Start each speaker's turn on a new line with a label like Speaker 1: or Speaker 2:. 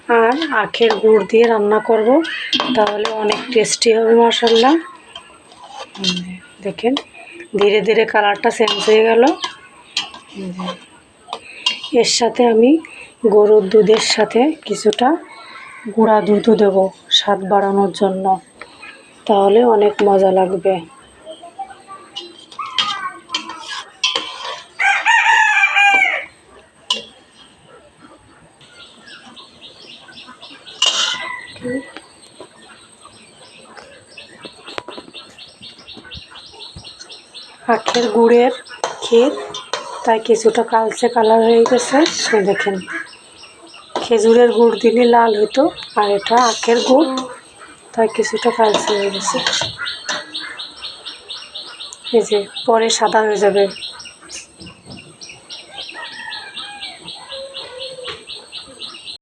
Speaker 1: আর আখের গুড় দিয়ে রান্না করব, তাহলে অনেক টেস্টি হবে মাশাআল্লাহ। দেখেন ধীরে ধীরে কালারটা চেঞ্জ হয়ে গেল। এর সাথে আমি গরুর দুধের সাথে কিছুটা গুঁড়া দুধও দেব স্বাদ বাড়ানোর জন্য, তাহলে অনেক মজা লাগবে। আখের গুড়ের ক্ষীর, তাই কিছুটা কালচে কালার হয়ে গেছে। দেখেন খেজুরের গুড় দিলে লাল হতো, আর এটা আখের গুড়, তাই কিছুটা কালচে হয়ে গেছে। এই যে পরে সাদা হয়ে যাবে।